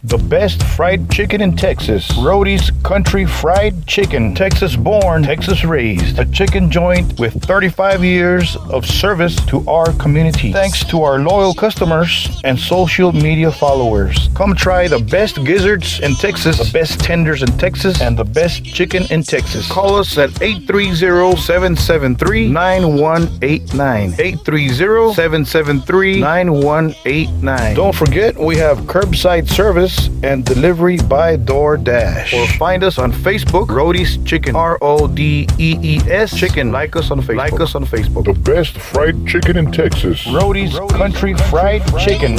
The best fried chicken in Texas. Rody's Country Fried Chicken. Texas born, Texas raised. A chicken joint with 35 years of service to our community. Thanks to our loyal customers and social media followers. Come try the best gizzards in Texas, the best tenders in Texas, and the best chicken in Texas. Call us at 830-773-9189. 830-773-9189. Don't forget, we have curbside service and delivery by DoorDash. Or find us on Facebook, Rody's Chicken. RODEES Chicken. Like us on Facebook. The best fried chicken in Texas. Rody's Country Fried Chicken.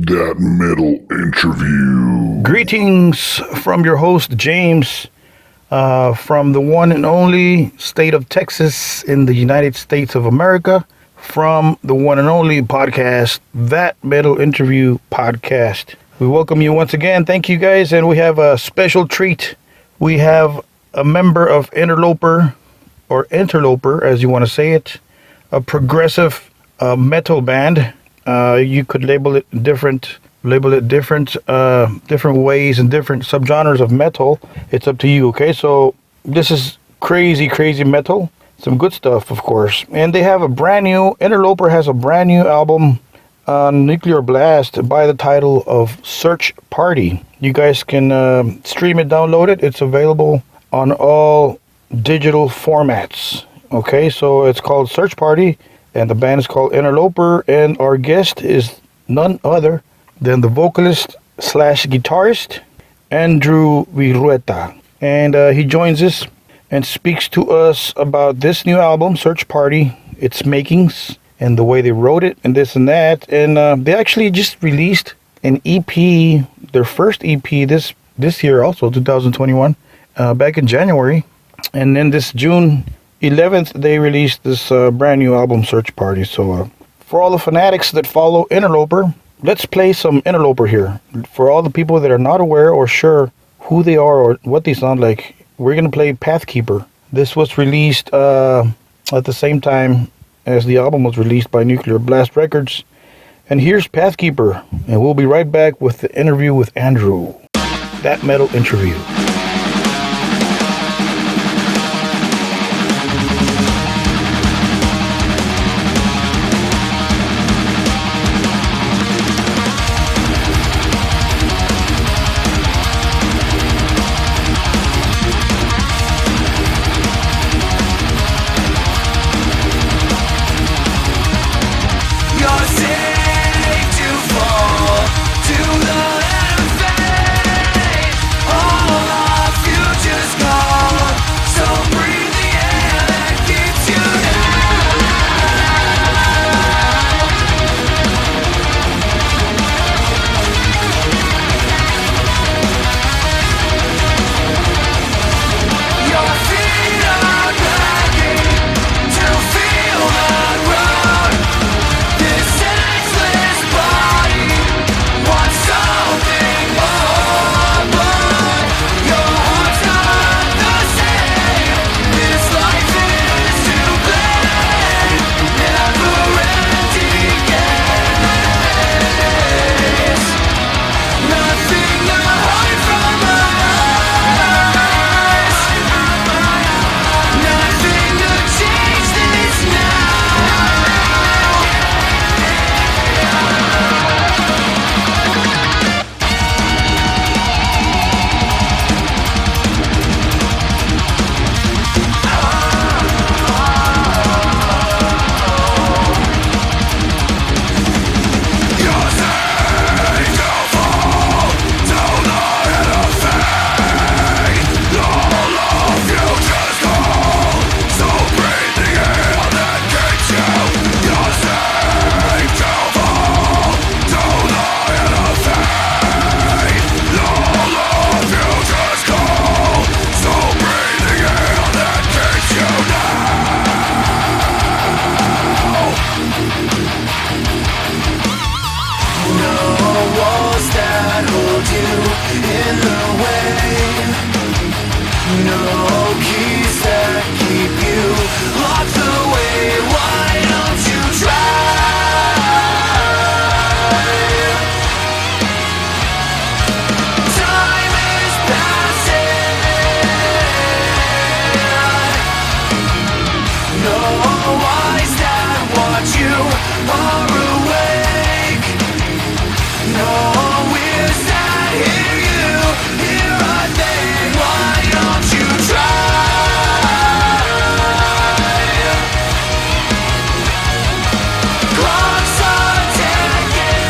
That metal interview. Greetings from your host, James, from the one and only state of Texas in the United States of America, from the one and only podcast, That Metal Interview Podcast. We welcome you once again. Thank you, guys. And we have a special treat. We have a member of Interloper, or Interloper, as you want to say it, a progressive metal band. You could label it different different ways and different subgenres of metal. It's up to you, okay? So this is crazy metal. Some good stuff, of course. And they have Interloper has a brand new album on Nuclear Blast by the title of Search Party. You guys can stream it, download it. It's available on all digital formats. Okay, so it's called Search Party. And the band is called Interloper, and our guest is none other than the vocalist / guitarist, Andrew Virrueta. And he joins us and speaks to us about this new album, Search Party, its makings, and the way they wrote it, and this and that. And they actually just released an EP, their first EP this year also, 2021, back in January. And then this June 11th, they released this brand new album, Search Party. So for all the fanatics that follow Interloper, let's play some Interloper here. For all the people that are not aware or sure who they are or what they sound like, we're going to play Pathkeeper. This was released at the same time as the album was released by Nuclear Blast Records. And here's Pathkeeper, and we'll be right back with the interview with Andrew. That Metal Interview. Fall to the fate. Oh, No eyes that watch you are awake. No ears that hear you hear a thing. Why don't you try? Clocks are ticking.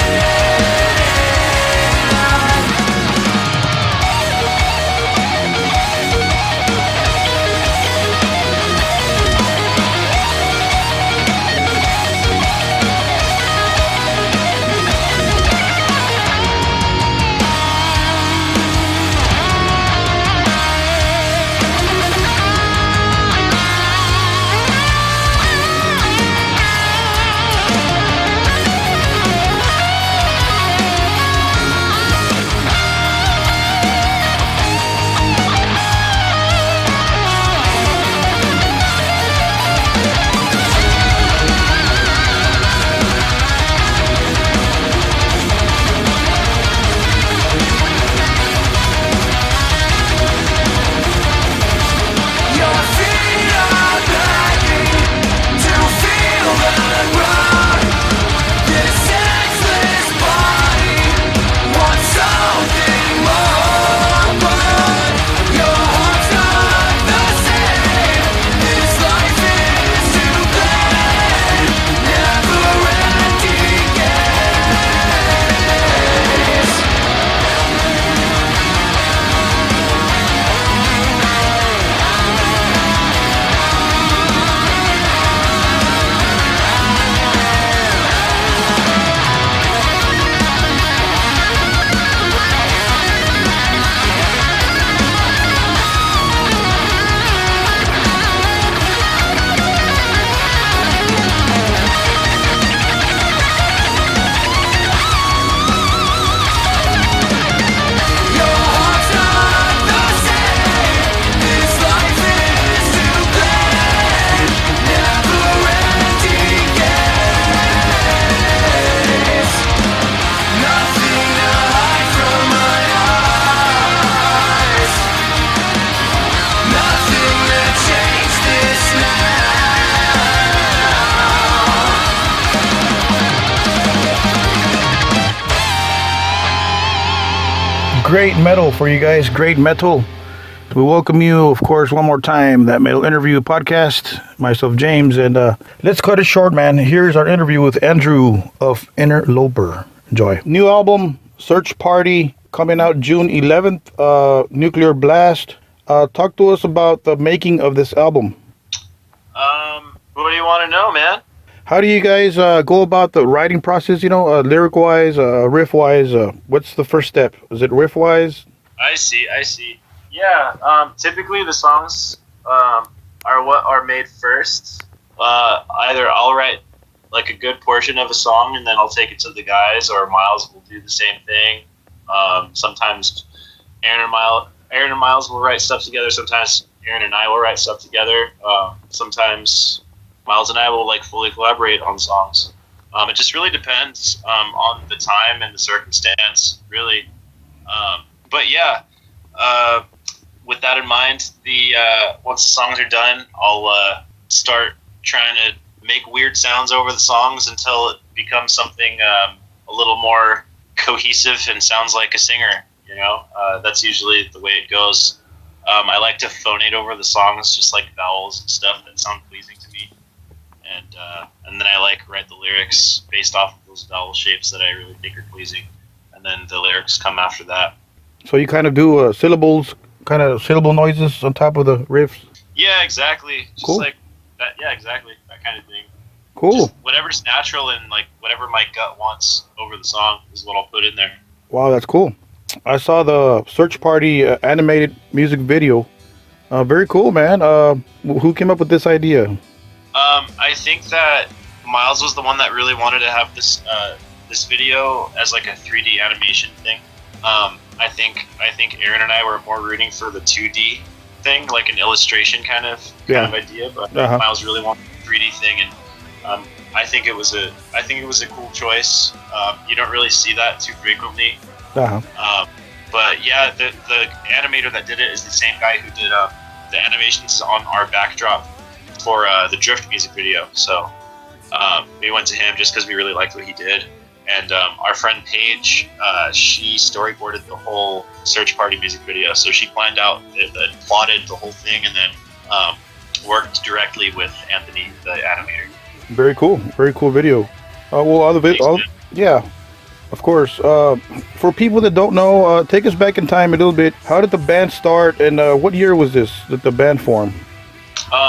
Your feet are begging to feel the ground. This senseless body wants something more, but your heart's not the same. This life is too plain, never-ending games. Your heart's not the same. This life is too plain, never-ending games. Nothing to hide from my eyes. Nothing to change this now. Great metal for you guys. Great metal. We welcome you, of course, one more time. That Metal Interview podcast. Myself, James, and let's cut it short, man. Here's our interview with Andrew of Interloper. Enjoy. New album, Search Party, coming out June 11th. Nuclear Blast. Talk to us about the making of this album. What do you want to know, man? How do you guys go about the writing process? You know, lyric-wise, riff-wise. What's the first step? Is it riff-wise? I see. Yeah, typically the songs are what are made first. Either I'll write like a good portion of a song and then I'll take it to the guys, or Miles will do the same thing. Sometimes Aaron and Miles will write stuff together. Sometimes Aaron and I will write stuff together. Sometimes Miles and I will like fully collaborate on songs. It just really depends on the time and the circumstance, really. But yeah, with that in mind, once the songs are done, I'll start trying to make weird sounds over the songs until it becomes something a little more cohesive and sounds like a singer. You know, that's usually the way it goes. I like to phonate over the songs, just like vowels and stuff that sound pleasing to me. And then I write the lyrics based off of those vowel shapes that I really think are pleasing, and then the lyrics come after that. So you kind of do syllable noises on top of the riffs. Yeah, exactly. Just cool. Like that. Yeah, exactly. That kind of thing. Cool. Just whatever's natural and like whatever my gut wants over the song is what I'll put in there. Wow, that's cool. I saw the Search Party animated music video. Very cool, man. Who came up with this idea? I think that Miles was the one that really wanted to have this video as like a 3D animation thing. I think Aaron and I were more rooting for the 2D thing, like an illustration kind of idea. But Miles really wanted the 3D thing, and I think it was a cool choice. You don't really see that too frequently. But yeah, the animator that did it is the same guy who did the animations on our backdrop for the Drift music video. So we went to him just because we really liked what he did. And our friend Paige, she storyboarded the whole Search Party music video. So she planned out, plotted the whole thing, and then worked directly with Anthony, the animator. Very cool video. Yeah, of course. For people that don't know, take us back in time a little bit. How did the band start, and what year was this that the band formed?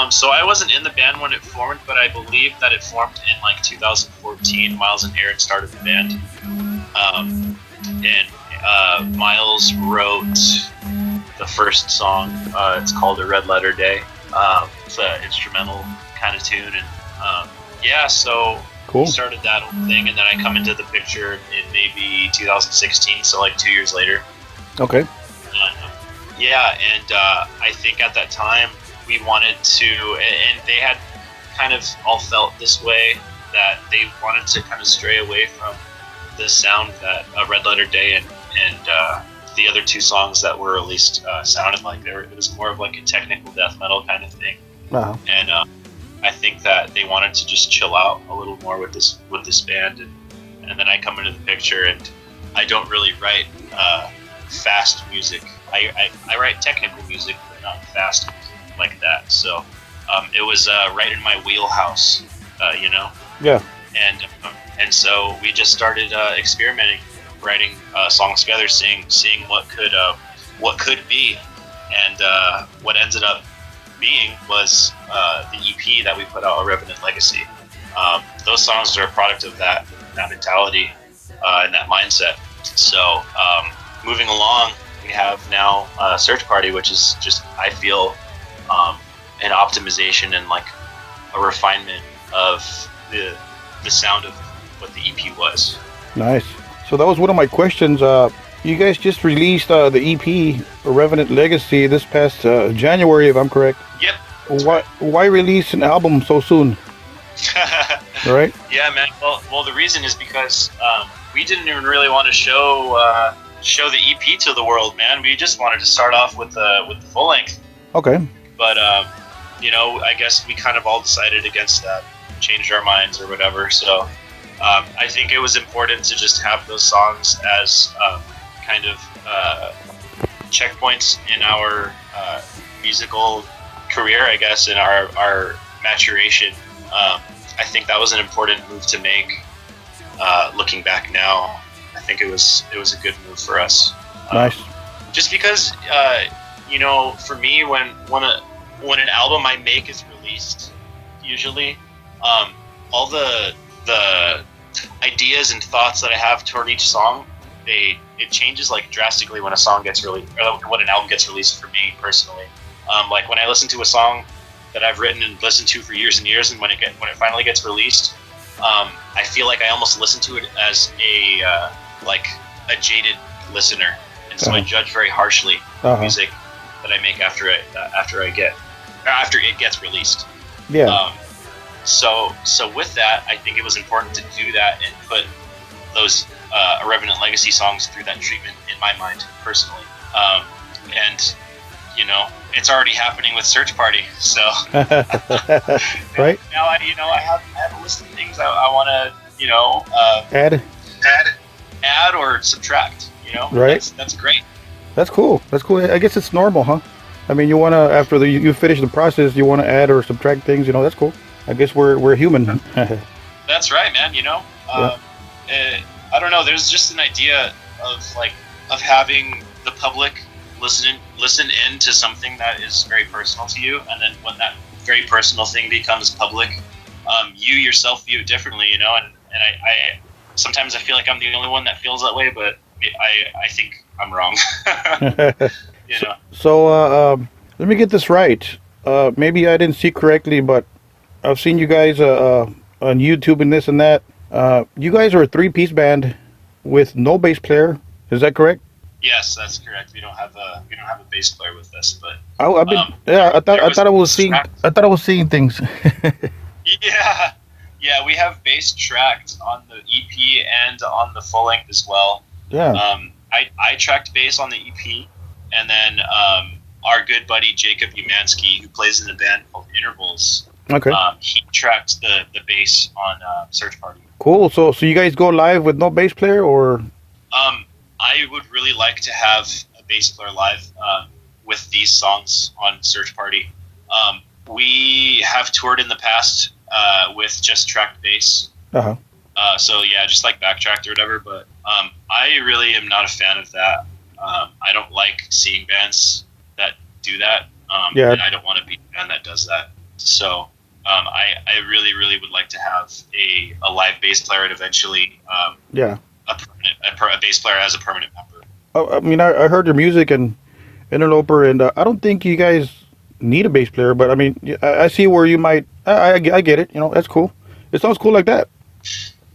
So I wasn't in the band when it formed, but I believe that it formed in like 2014. Miles and Aaron started the band, and Miles wrote the first song. It's called "A Red Letter Day." It's an instrumental kind of tune, and yeah, so Cool. we started that whole thing, and then I come into the picture in maybe 2016, so like 2 years later. Okay. Yeah, and I think at that time we wanted to, and they had kind of all felt this way, that they wanted to kind of stray away from the sound that Red Letter Day and the other two songs that were released sounded like. It was more of like a technical death metal kind of thing. Wow. And I think that they wanted to just chill out a little more with this band, and then I come into the picture, and I don't really write fast music. I write technical music, but not fast music like that. So it was right in my wheelhouse, you know. Yeah. And so we just started experimenting, writing songs together, seeing what could be, and what ended up being was the EP that we put out, A Revenant Legacy. Those songs are a product of that mentality and that mindset. So moving along, we have now Search Party, which is just, I feel, an optimization and like a refinement of the sound of what the EP was. Nice. So that was one of my questions. You guys just released the EP, A Revenant Legacy, this past January, if I'm correct. Yep. Why release an album so soon? Right? Yeah, man. Well, the reason is because we didn't even really want to show the EP to the world, man. We just wanted to start off with the full length. Okay. But you know, I guess we kind of all decided against that, changed our minds or whatever. So I think it was important to just have those songs as kind of checkpoints in our musical career, I guess, in our maturation. I think that was an important move to make. Looking back now, I think it was a good move for us. Nice. Just because, you know, for me, when an album I make is released, usually, all the ideas and thoughts that I have toward each song, it changes like drastically when a song gets released, or when an album gets released for me personally. Like when I listen to a song that I've written and listened to for years and years, and when it finally gets released, I feel like I almost listen to it as a jaded listener, and so I judge very harshly the music that I make after it gets released. Yeah. So with that, I think it was important to do that and put those A Revenant Legacy songs through that treatment in my mind personally. And you know, it's already happening with Search Party. So right. Now I have a list of things I want to, you know, add or subtract. You know, right. That's great. That's cool. I guess it's normal, huh? I mean, you want to, after you finish the process, you want to add or subtract things. You know, that's cool. I guess we're human. That's right, man. You know, I don't know. There's just an idea of having the public listen in to something that is very personal to you, and then when that very personal thing becomes public, you yourself view it differently. You know, and I sometimes I feel like I'm the only one that feels that way, but I think I'm wrong. You know. So let me get this right. Maybe I didn't see correctly, but I've seen you guys on YouTube and this and that. You guys are a 3-piece band with no bass player. Is that correct? Yes, that's correct. We don't have a bass player with us, but I thought I was seeing things. Yeah, we have bass tracked on the EP and on the full length as well. Yeah. I tracked bass on the EP, and then our good buddy Jacob Umansky, who plays in a band called Intervals, Okay. He tracked the bass on Search Party. Cool. So you guys go live with no bass player, or? I would really like to have a bass player live with these songs on Search Party. We have toured in the past with just tracked bass. Uh-huh. So yeah, just like backtracked or whatever. But I really am not a fan of that. I don't like seeing bands that do that. Yeah. And I don't want to be a band that does that. So I really, really would like to have a live bass player and eventually Yeah. a bass player as a permanent member. I mean, I heard your music and Interloper, and I don't think you guys need a bass player, but I mean, I see where you might. I get it. You know, that's cool. It sounds cool like that.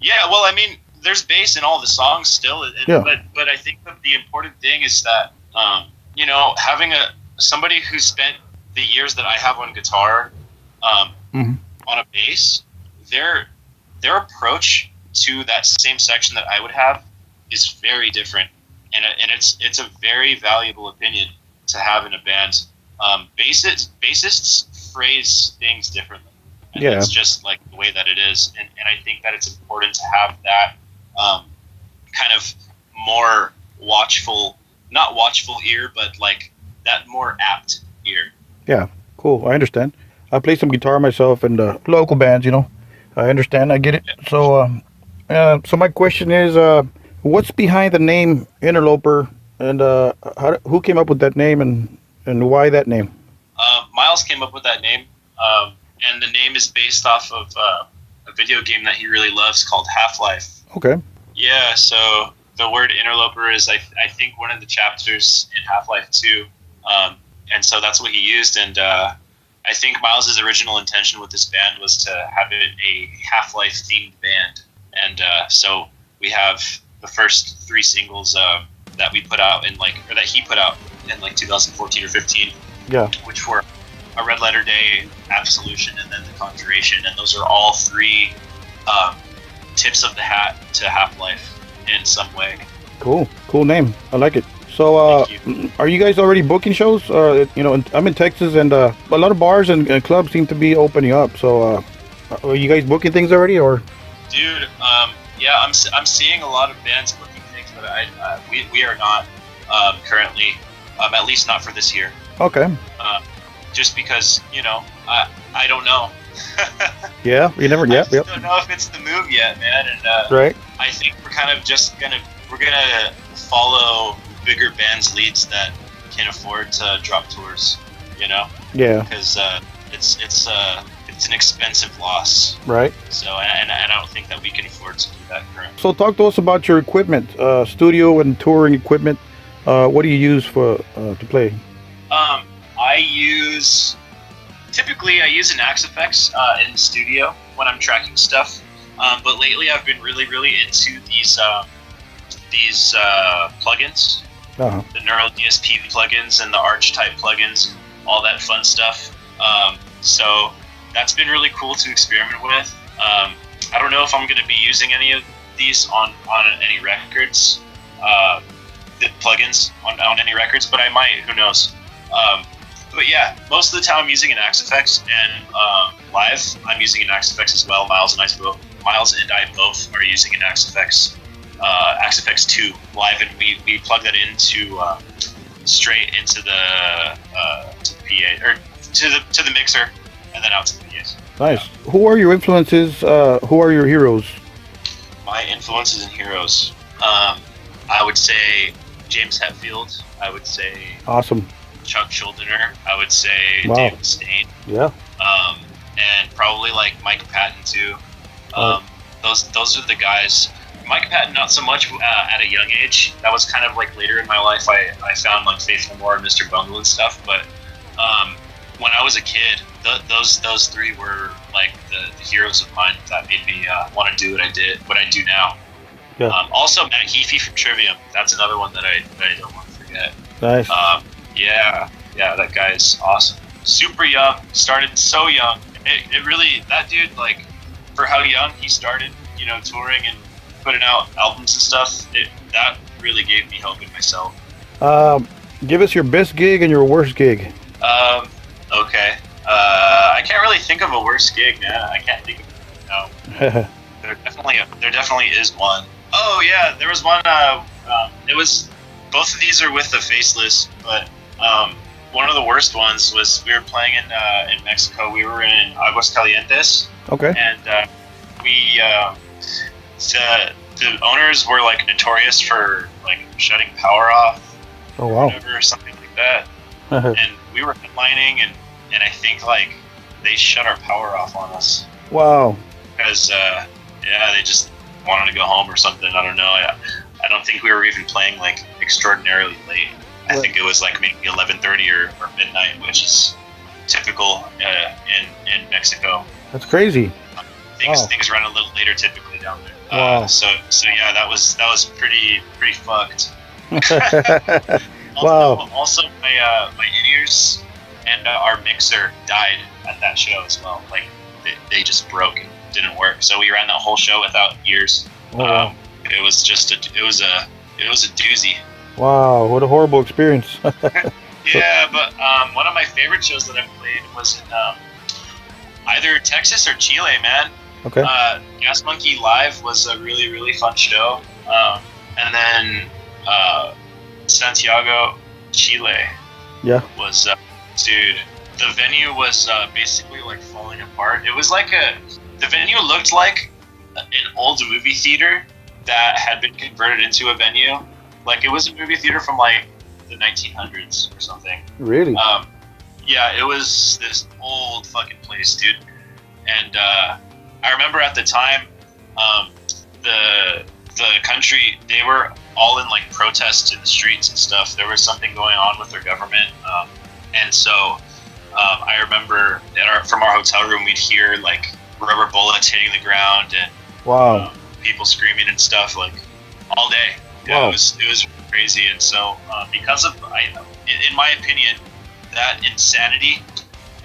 Yeah, well, I mean, there's bass in all the songs still, Yeah. but I think that the important thing is that you know, having somebody who spent the years that I have on guitar on a bass, their approach to that same section that I would have is very different, and it's a very valuable opinion to have in a band. Bassists phrase things differently. And Yeah. it's just like the way that it is, and I think that it's important to have that kind of more not watchful ear, but like that more apt ear. Yeah. Cool. I understand. I play some guitar myself in the local bands. You know, I understand. I get it. So, so my question is, what's behind the name Interloper, and who came up with that name, and why that name? Miles came up with that name, and the name is based off of a video game that he really loves called Half-Life. Okay. Yeah, so the word interloper is, I think, one of the chapters in Half-Life 2, and so that's what he used, and I think Miles' original intention with this band was to have it a Half-Life themed band, and so we have the first 3 singles that we put out that he put out in like 2014 or 15, Yeah. which were A Red Letter Day, Absolution, and then The Conjuration, and those are all 3 tips of the hat to Half-Life in some way. Cool. Cool name. I like it. So, Thank are you guys already booking shows? You know, I'm in Texas, and a lot of bars and clubs seem to be opening up. So, are you guys booking things already, or? Dude, yeah, I'm seeing a lot of bands booking things, but we are not currently, at least not for this year. Okay. Just because, you know, I don't know. Yeah. You never. I Yeah. just Yep. don't know if it's the move yet, man. And Right. I think we're kind of just gonna follow bigger bands' leads that can afford to drop tours, you know, Yeah. because it's an expensive loss. Right. So and I don't think that we can afford to do that currently. So, talk to us about your equipment, studio and touring equipment. What do you use for to play? Typically I use an Axe-Fx in the studio when I'm tracking stuff. But lately I've been really into these plugins, Uh-huh. the Neural DSP plugins and the Arch type plugins, all that fun stuff. So that's been really cool to experiment with. I don't know if I'm going to be using any of these on any records, the plugins on any records, but I might. Who knows? But yeah, most of the time I'm using an Axe-Fx, and live I'm using an Axe-Fx as well. Miles and I both are using an Axe-Fx, Axe-Fx 2 live, and we plug that into straight into the PA or to the mixer, and then out to the PAs. Nice. Who are your influences? Who are your heroes? My influences and heroes. I would say James Hetfield. I would say Awesome. Chuck Schuldiner. I would say Wow. David Stain. Yeah. And probably like Mike Patton too. Those are the guys. Mike Patton, not so much at a young age. That was kind of like later in my life. I found like Faith No More and Mr. Bungle and stuff. But when I was a kid, those 3 were like the heroes of mine that made me want to do what I do now. Yeah. Also, Matt Heafy from Trivium. That's another one that I don't want to forget. Nice. Yeah, that guy is awesome. Super young, started so young. It really, that dude, like, for how young he started, you know, touring and putting out albums and stuff, that really gave me hope in myself. Give us your best gig and your worst gig. Okay. I can't really think of a worse gig, man. I can't think of there definitely is one. Oh yeah, there was one. It was both of these are with the Faceless, but one of the worst ones was we were playing in Mexico. We were in Aguascalientes, Okay. and we the owners were like notorious for like shutting power off, Oh wow. whatever, or something like that. And we were headlining, and I think like they shut our power off on us Wow. because yeah, they just wanted to go home or something. I don't know. I don't think we were even playing like extraordinarily late. I Right. think it was like maybe 11:30 or midnight, which is typical in Mexico. That's crazy. Wow. Things run a little later typically down there. Wow. So yeah, that was pretty fucked. Wow. Also, my in-ears and our mixer died at that show as well. Like they just broke and didn't work. So we ran that whole show without ears. Oh, wow. It was just it was a doozy. Wow. What a horrible experience. Yeah, but one of my favorite shows that I played was in either Texas or Chile, man. Okay. Gas Monkey Live was a really fun show. And then Santiago, Chile Yeah. was, dude, the venue was basically like falling apart. It was like the venue looked like an old movie theater that had been converted into a venue. Like it was a movie theater from like the 1900s or something. Really? Yeah, it was this old fucking place, dude. And I remember at the time, the country, they were all in like protests in the streets and stuff. There was something going on with their government, and so I remember from our hotel room, we'd hear like rubber bullets hitting the ground and Wow. people screaming and stuff like all day. Yeah, Wow. it was crazy. And so because of, in my opinion, that insanity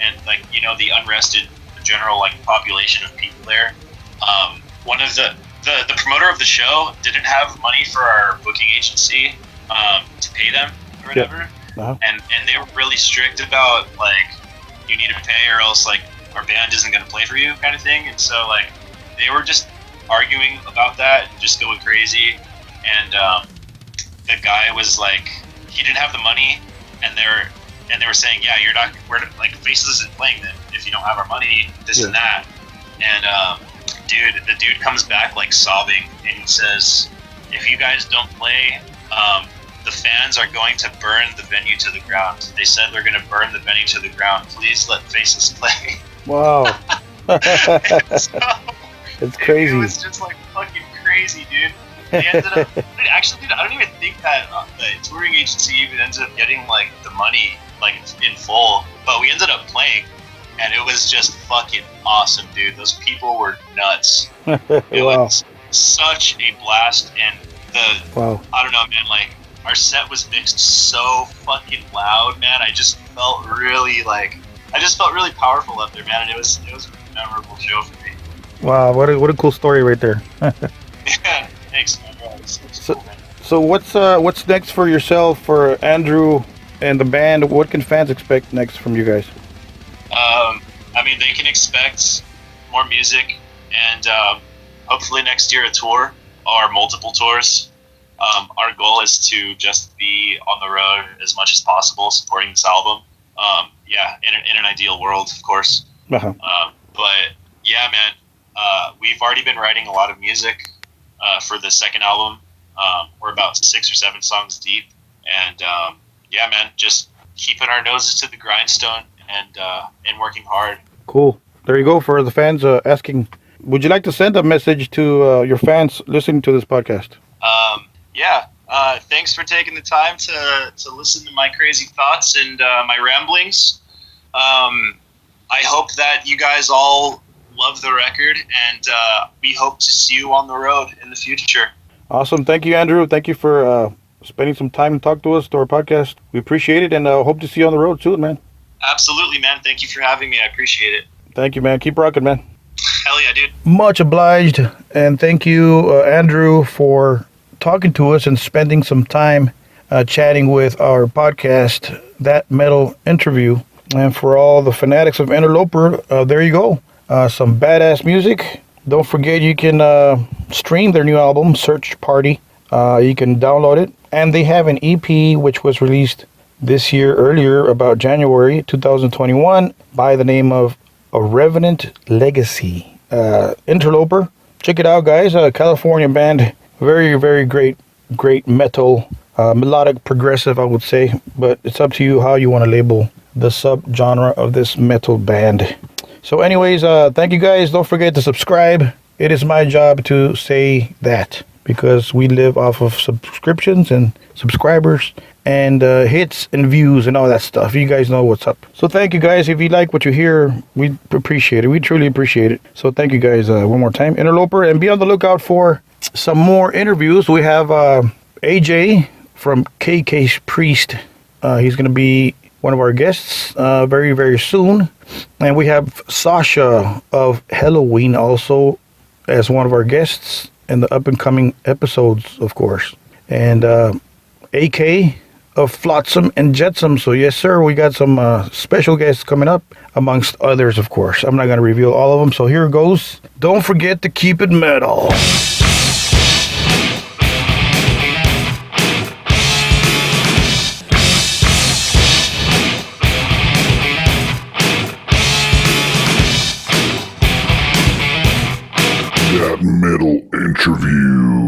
and like the unrest in the general like population of people there, one of the promoter of the show didn't have money for our booking agency to pay them or whatever. Uh-huh. And they were really strict about like you need to pay or else like our band isn't going to play for you kind of thing. And so like they were just arguing about that and just going crazy. And the guy was like, he didn't have the money, and they were saying, yeah, we're like Faces isn't playing them if you don't have our money, this and that. And the dude comes back like sobbing, and he says, if you guys don't play, the fans are going to burn the venue to the ground. They said they're going to burn the venue to the ground. Please let Faces play. Wow. So, It's crazy. it was just like fucking crazy, dude. They ended up, actually, dude, I don't even think that the touring agency even ended up getting like the money like in full, but we ended up playing, and it was just fucking awesome, dude. Those people were nuts. It Wow. was such a blast, and Wow. I don't know, man, like our set was mixed so fucking loud, man. I just felt really powerful up there, man, and it was a memorable show for me. Wow. What a cool story right there. Yeah, thanks, man. Yeah, it's So- cool, man. So what's next for yourself, for Andrew and the band? What can fans expect next from you guys? I mean, they can expect more music, and hopefully next year a tour or multiple tours. Our goal is to just be on the road as much as possible, supporting this album. Yeah, in an ideal world, of course. Uh-huh. But yeah, man, we've already been writing a lot of music for the second album. We're about 6 or 7 songs deep, and yeah, man, just keeping our noses to the grindstone and working hard. Cool. There you go for the fans asking. Would you like to send a message to your fans listening to this podcast? Yeah, thanks for taking the time to listen to my crazy thoughts and my ramblings. I hope that you guys all love the record, and we hope to see you on the road in the future. Awesome. Thank you, Andrew. Thank you for spending some time to talk to us, to our podcast. We appreciate it, and hope to see you on the road soon, man. Absolutely, man. Thank you for having me. I appreciate it. Thank you, man. Keep rocking, man. Hell yeah, dude. Much obliged, and thank you, Andrew, for talking to us and spending some time chatting with our podcast, That Metal Interview. And for all the fanatics of Interloper, there you go. Some badass music. Don't forget you can stream their new album, Search Party. You can download it. And they have an EP which was released this year earlier, about January 2021, by the name of A Revenant Legacy. Interloper. Check it out, guys. A California band. Very, very great metal. Melodic, progressive, I would say. But it's up to you how you want to label the subgenre of this metal band. So anyways, thank you guys. Don't forget to subscribe. It is my job to say that because we live off of subscriptions and subscribers and hits and views and all that stuff. You guys know what's up. So thank you guys. If you like what you hear, we appreciate it. We truly appreciate it. So thank you guys one more time. Interloper, and be on the lookout for some more interviews. We have AJ from KK Priest. He's going to be one of our guests very, very soon. And we have Sasha of Halloween also as one of our guests in the up and coming episodes, of course. And AK of Flotsam and Jetsam. So yes, sir, we got some special guests coming up, amongst others, of course. I'm not going to reveal all of them, so here goes. Don't forget to keep it metal. That metal interview.